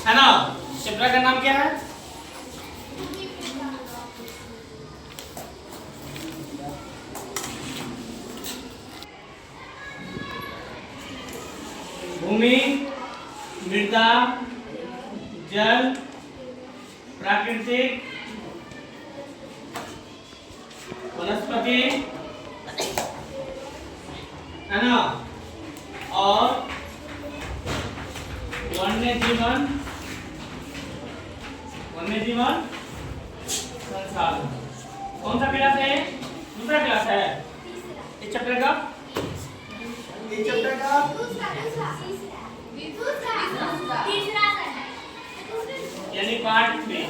है ना। चैप्टर का नाम क्या है? भूमि, मृदा, जल, प्राकृतिक, वनस्पति, है ना, और वन्य जीवन, संसाधन। कौन सा क्लास है? दूसरा क्लास है इस चैप्टर का। यानी पार्ट 3,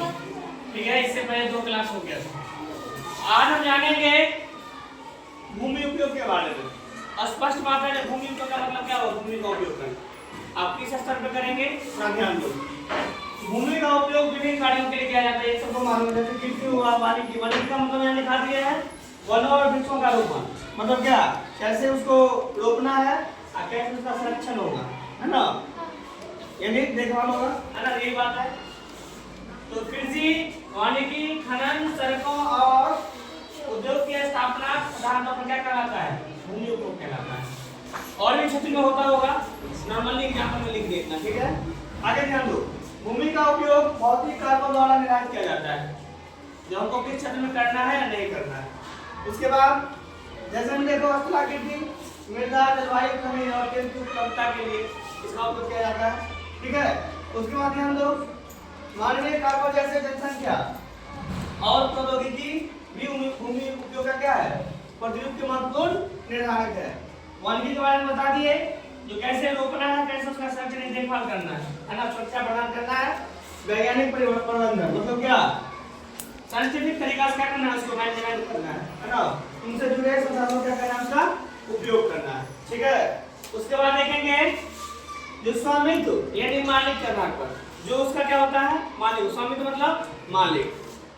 ठीक है। इससे पहले 2 क्लास हो गया था। आज हम जानेंगे भूमि उपयोग के बारे में। स्पष्ट बात है, भूमि उपयोग का मतलब क्या होगा? भूमि का उपयोग करना आप किस स्तर पर करेंगे, थोड़ा ध्यान दो। भूमि का उपयोग विभिन्न कार्यों के लिए किया जाता है। ये सबको मालूम है। जैसे कृषि हुआ, वानिकी। वानिकी का मतलब यहाँ लिखा दिया है वनों और वृक्षों का रोपण। मतलब क्या, कैसे उसको रोपना है और कैसे उसका संरक्षण होगा, है ना, यानी देखभाल होगा, है ना, यही बात है। तो कृषि, वानिकी, खनन, सड़कों और उद्योग की स्थापना साधारण तौर पर क्या कहलाता है? भूमि उपयोग कहलाता है। और भी क्षेत्र में होता होगा, नॉर्मली एग्जांपल में लिख देना, ठीक है। आगे ध्यान दो। भूमि का उपयोग भौतिक कारकों द्वारा निर्धारित किया जाता है, जो हमको किस क्षेत्र में करना है या नहीं करना है। उसके बाद जैसे हम देखो स्थलाकृति, मृदा, जलवायु, खनिज और तेल की उपलब्धता के लिए इसका उपयोग किया जाता है, ठीक है। उसके बाद ध्यान दो, मानवीय कारकों जैसे जनसंख्या और प्रौद्योगिकी भी भूमि उपयोग का क्या है? प्रतिरूप के महत्वपूर्ण निर्धारक है। वानिकी के बारे में बता दिए, जो कैसे रोपना है, कैसे उसका संरक्षण देखभाल करना है ना, सुरक्षा प्रदान करना है। वैज्ञानिक प्रबंधन मतलब क्या, साइंटिफिक तरीका से क्या करना है, उसको मैनेजमेंट करना है ना। उनसे जुड़े संसाधनों क्या करना है, उसका उपयोग करना है, ठीक है। उसके बाद देखेंगे जो स्वामित्व यानी मालिक के आधार पर, जो उसका क्या होता है, मालिक। स्वामित्व मतलब मालिक।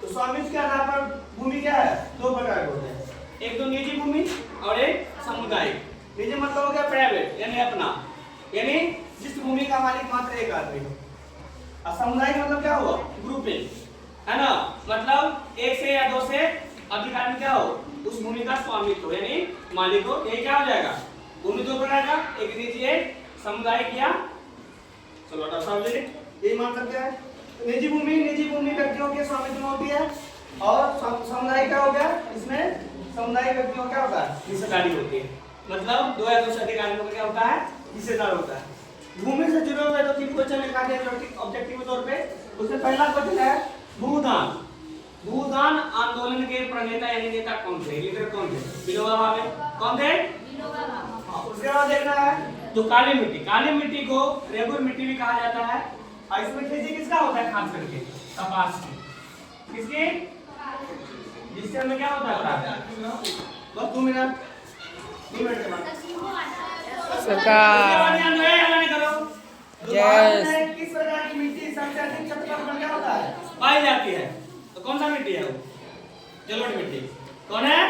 तो स्वामित्व के आधार पर भूमि क्या है? 2 प्रकार के होते हैं, एक तो निजी भूमि और एक सामुदायिक। निजी मतलब हो गया प्राइवेट, यानी अपना, यानी जिस भूमि का मालिक मात्र एक आदमी हो। और सामुदायिक मतलब क्या हुआ? ग्रुपिंग, है ना, मतलब एक से या 2 से अधिक आदमी क्या हो, उस भूमि का स्वामित्व हो, यानी मालिक हो। ये क्या हो जाएगा? भूमि 2 प्रकार का, एक निजी, एक सामुदायिक या चलो हटाओ सार्वजनिक, यही मान सकते हैं। निजी भूमि व्यक्तियों के स्वामित्व में होती है, और सामुदायिक क्या हो गया? इसमें सामुदायिक व्यक्तियों क्या होता है? हिस्सेदारी होती है। मतलब 2 या 2 से अधिक आदमियों का क्या होता है? हिस्सेदार होता है। भूमि से जुड़े हुए 2-3 क्वेश्चन लिखा दिया ऑब्जेक्टिव के तौर पे। उसमें पहला क्वेश्चन है भूदान। भूदान आंदोलन के प्रणेता यानी नेता कौन थे? लीडर कौन थे? विनोबा भावे। कौन थे? विनोबा भावे। उसके बाद देखना है जो काली मिट्टी को रेगुर मिट्टी भी कहा जाता है। और इसमें खेती किसका होता है? खास करके कपास की। किसकी? जिससे हमें क्या होता है? बस 2 मिनट के बाद सरकार किस प्रकार की मिट्टी सबसे अधिक क्षेत्रफल पर क्या होता है? पाई जाती है। तो कौन सा मिट्टी है वो? जलोढ़ मिट्टी। कौन है?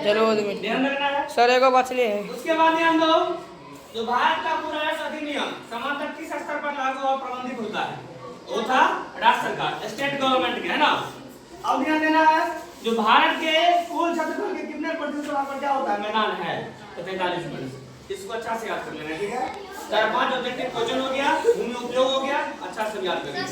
जलोढ़ मिट्टी। ध्यान रखना है। सर एगो बचले है। उसके बाद ध्यान दो, जो भारत का पुनर्वास अधिनियम समानता किस स्तर पर लागू और प्रबंधित होता है? वो था राज्य सरकार, स्टेट गवर्नमेंट के, है ना। अब ध्यान देना है, जो भारत के कुल क्षेत्रफल के कितने प्रतिशत वहां पर क्या होता है? मैदान है, तो 43%। इसको अच्छा से याद कर लेना, ठीक है। 4-5 ऑब्जेक्टिव क्वेश्चन हो गया, भूमि उपयोग हो गया, अच्छा से याद कर लेना।